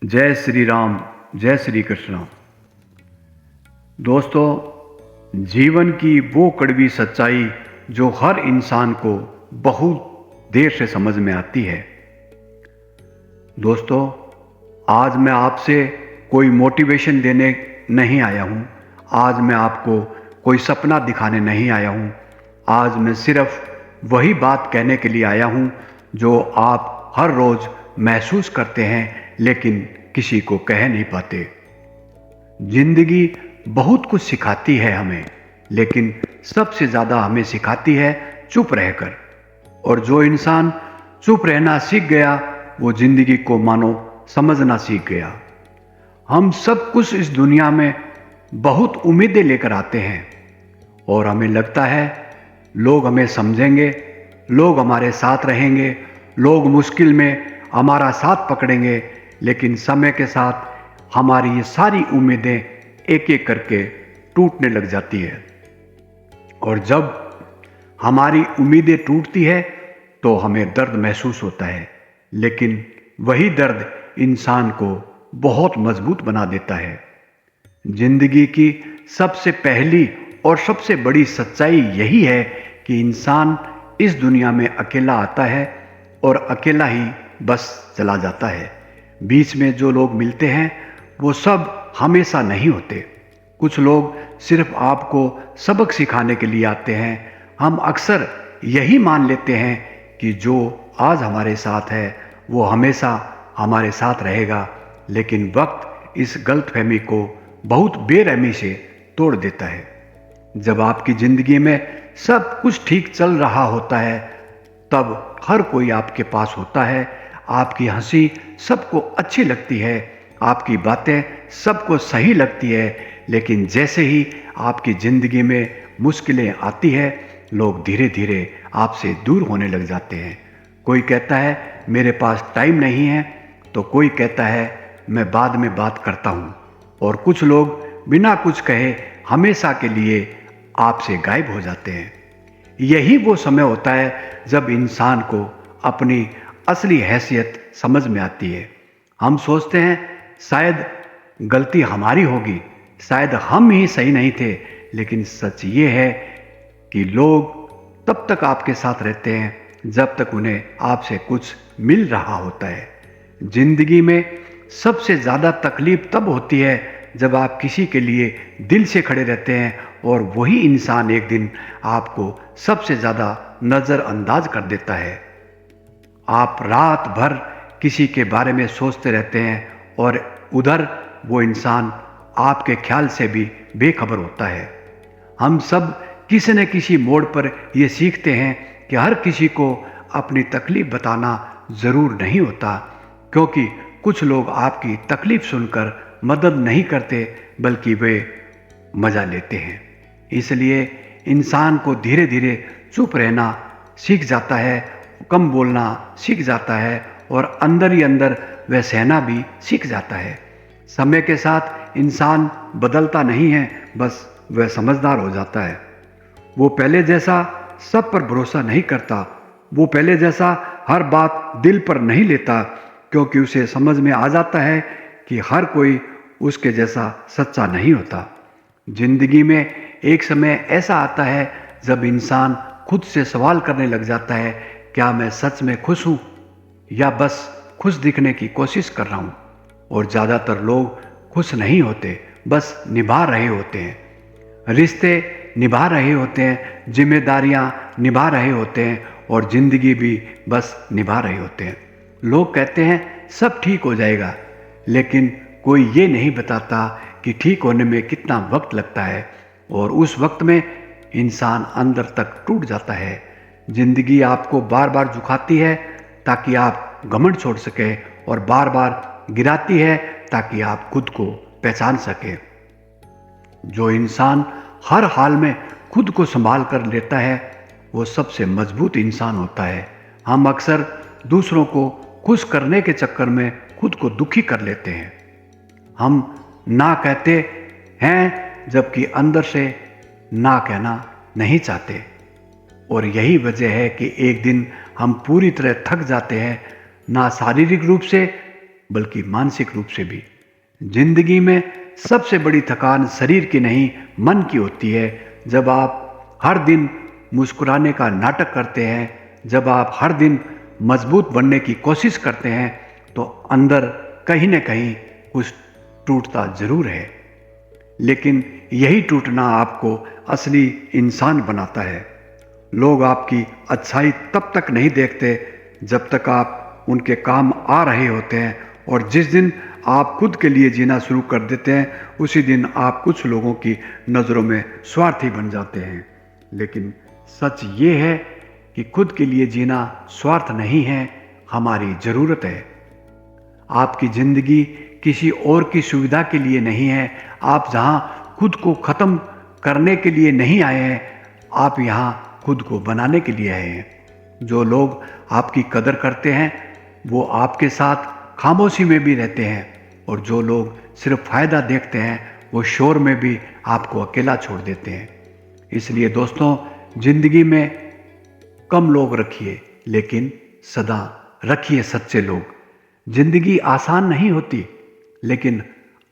जय श्री राम, जय श्री कृष्ण। दोस्तों, जीवन की वो कड़वी सच्चाई जो हर इंसान को बहुत देर से समझ में आती है। दोस्तों, आज मैं आपसे कोई मोटिवेशन देने नहीं आया हूँ। आज मैं आपको कोई सपना दिखाने नहीं आया हूँ। आज मैं सिर्फ वही बात कहने के लिए आया हूँ जो आप हर रोज़ महसूस करते हैं लेकिन किसी को कह नहीं पाते। जिंदगी बहुत कुछ सिखाती है हमें, लेकिन सबसे ज़्यादा हमें सिखाती है चुप रहकर। और जो इंसान चुप रहना सीख गया वो जिंदगी को मानो समझना सीख गया। हम सब कुछ इस दुनिया में बहुत उम्मीदें लेकर आते हैं और हमें लगता है लोग हमें समझेंगे, लोग हमारे साथ रहेंगे, लोग मुश्किल में हमारा साथ पकड़ेंगे। लेकिन समय के साथ हमारी ये सारी उम्मीदें एक एक करके टूटने लग जाती है। और जब हमारी उम्मीदें टूटती है तो हमें दर्द महसूस होता है, लेकिन वही दर्द इंसान को बहुत मजबूत बना देता है। जिंदगी की सबसे पहली और सबसे बड़ी सच्चाई यही है कि इंसान इस दुनिया में अकेला आता है और अकेला ही बस चला जाता है। बीच में जो लोग मिलते हैं वो सब हमेशा नहीं होते। कुछ लोग सिर्फ आपको सबक सिखाने के लिए आते हैं। हम अक्सर यही मान लेते हैं कि जो आज हमारे साथ है वो हमेशा हमारे साथ रहेगा, लेकिन वक्त इस गलतफहमी को बहुत बेरहमी से तोड़ देता है। जब आपकी ज़िंदगी में सब कुछ ठीक चल रहा होता है तब हर कोई आपके पास होता है। आपकी हंसी सबको अच्छी लगती है, आपकी बातें सबको सही लगती है, लेकिन जैसे ही आपकी ज़िंदगी में मुश्किलें आती है लोग धीरे धीरे आपसे दूर होने लग जाते हैं। कोई कहता है मेरे पास टाइम नहीं है, तो कोई कहता है मैं बाद में बात करता हूँ, और कुछ लोग बिना कुछ कहे हमेशा के लिए आपसे गायब हो जाते हैं। यही वो समय होता है जब इंसान को अपनी असली हैसियत समझ में आती है। हम सोचते हैं शायद गलती हमारी होगी, शायद हम ही सही नहीं थे, लेकिन सच ये है कि लोग तब तक आपके साथ रहते हैं जब तक उन्हें आपसे कुछ मिल रहा होता है। जिंदगी में सबसे ज़्यादा तकलीफ तब होती है जब आप किसी के लिए दिल से खड़े रहते हैं और वही इंसान एक दिन आपको सबसे ज़्यादा नज़रअंदाज कर देता है। आप रात भर किसी के बारे में सोचते रहते हैं और उधर वो इंसान आपके ख्याल से भी बेखबर होता है। हम सब किसी न किसी मोड़ पर ये सीखते हैं कि हर किसी को अपनी तकलीफ बताना ज़रूर नहीं होता, क्योंकि कुछ लोग आपकी तकलीफ सुनकर मदद नहीं करते बल्कि वे मज़ा लेते हैं। इसलिए इंसान को धीरे धीरे चुप रहना सीख जाता है, कम बोलना सीख जाता है और अंदर ही अंदर वह सहना भी सीख जाता है। समय के साथ इंसान बदलता नहीं है, बस वह समझदार हो जाता है। वो पहले जैसा सब पर भरोसा नहीं करता, वो पहले जैसा हर बात दिल पर नहीं लेता, क्योंकि उसे समझ में आ जाता है कि हर कोई उसके जैसा सच्चा नहीं होता। जिंदगी में एक समय ऐसा आता है जब इंसान खुद से सवाल करने लग जाता है, क्या मैं सच में खुश हूँ या बस खुश दिखने की कोशिश कर रहा हूँ। और ज़्यादातर लोग खुश नहीं होते, बस निभा रहे होते हैं, रिश्ते निभा रहे होते हैं, जिम्मेदारियाँ निभा रहे होते हैं और ज़िंदगी भी बस निभा रहे होते हैं। लोग कहते हैं सब ठीक हो जाएगा, लेकिन कोई ये नहीं बताता कि ठीक होने में कितना वक्त लगता है और उस वक्त में इंसान अंदर तक टूट जाता है। जिंदगी आपको बार बार झुकाती है ताकि आप घमंड छोड़ सकें और बार बार गिराती है ताकि आप खुद को पहचान सकें। जो इंसान हर हाल में खुद को संभाल कर लेता है वो सबसे मजबूत इंसान होता है। हम अक्सर दूसरों को खुश करने के चक्कर में खुद को दुखी कर लेते हैं। हम ना कहते हैं जबकि अंदर से ना कहना नहीं चाहते, और यही वजह है कि एक दिन हम पूरी तरह थक जाते हैं, ना शारीरिक रूप से बल्कि मानसिक रूप से भी। जिंदगी में सबसे बड़ी थकान शरीर की नहीं, मन की होती है। जब आप हर दिन मुस्कुराने का नाटक करते हैं, जब आप हर दिन मजबूत बनने की कोशिश करते हैं, तो अंदर कहीं न कहीं कुछ टूटता जरूर है। लेकिन यही टूटना आपको असली इंसान बनाता है। लोग आपकी अच्छाई तब तक नहीं देखते जब तक आप उनके काम आ रहे होते हैं, और जिस दिन आप खुद के लिए जीना शुरू कर देते हैं, उसी दिन आप कुछ लोगों की नज़रों में स्वार्थी बन जाते हैं। लेकिन सच ये है कि खुद के लिए जीना स्वार्थ नहीं है, हमारी ज़रूरत है। आपकी ज़िंदगी किसी और की सुविधा के लिए नहीं है। आप जहाँ खुद को ख़त्म करने के लिए नहीं आए हैं, आप यहाँ खुद को बनाने के लिए आए हैं। जो लोग आपकी कदर करते हैं वो आपके साथ खामोशी में भी रहते हैं, और जो लोग सिर्फ फ़ायदा देखते हैं वो शोर में भी आपको अकेला छोड़ देते हैं। इसलिए दोस्तों, ज़िंदगी में कम लोग रखिए, लेकिन सदा रखिए सच्चे लोग। ज़िंदगी आसान नहीं होती, लेकिन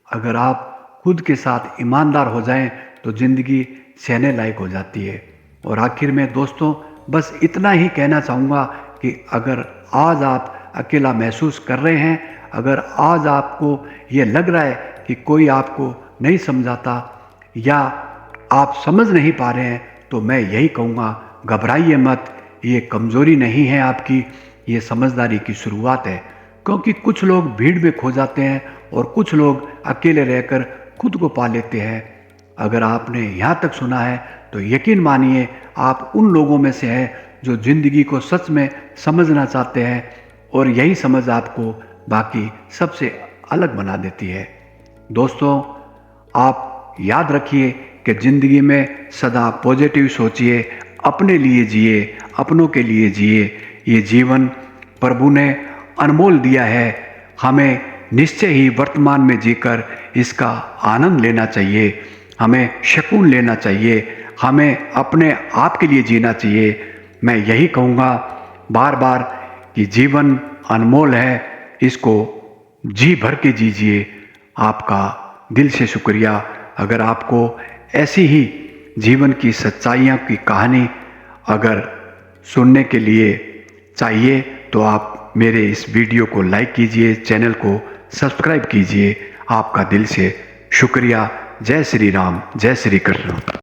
अगर आप खुद के साथ ईमानदार हो जाएं तो ज़िंदगी सहने लायक हो जाती है। और आखिर में दोस्तों, बस इतना ही कहना चाहूँगा कि अगर आज आप अकेला महसूस कर रहे हैं, अगर आज आपको ये लग रहा है कि कोई आपको नहीं समझाता या आप समझ नहीं पा रहे हैं, तो मैं यही कहूँगा, घबराइए मत। ये कमज़ोरी नहीं है आपकी, ये समझदारी की शुरुआत है। क्योंकि कुछ लोग भीड़ में खो जाते हैं और कुछ लोग अकेले रहकर खुद को पा लेते हैं। अगर आपने यहाँ तक सुना है तो यकीन मानिए आप उन लोगों में से हैं जो ज़िंदगी को सच में समझना चाहते हैं, और यही समझ आपको बाकी सबसे अलग बना देती है। दोस्तों, आप याद रखिए कि ज़िंदगी में सदा पॉजिटिव सोचिए, अपने लिए जिए, अपनों के लिए जिए। ये जीवन प्रभु ने अनमोल दिया है, हमें निश्चय ही वर्तमान में जीकर इसका आनंद लेना चाहिए। हमें सुकून लेना चाहिए, हमें अपने आप के लिए जीना चाहिए। मैं यही कहूँगा बार बार कि जीवन अनमोल है, इसको जी भर के जीजिए। आपका दिल से शुक्रिया। अगर आपको ऐसी ही जीवन की सच्चाइयों की कहानी अगर सुनने के लिए चाहिए तो आप मेरे इस वीडियो को लाइक कीजिए, चैनल को सब्सक्राइब कीजिए। आपका दिल से शुक्रिया। जय श्री राम, जय श्री कृष्ण।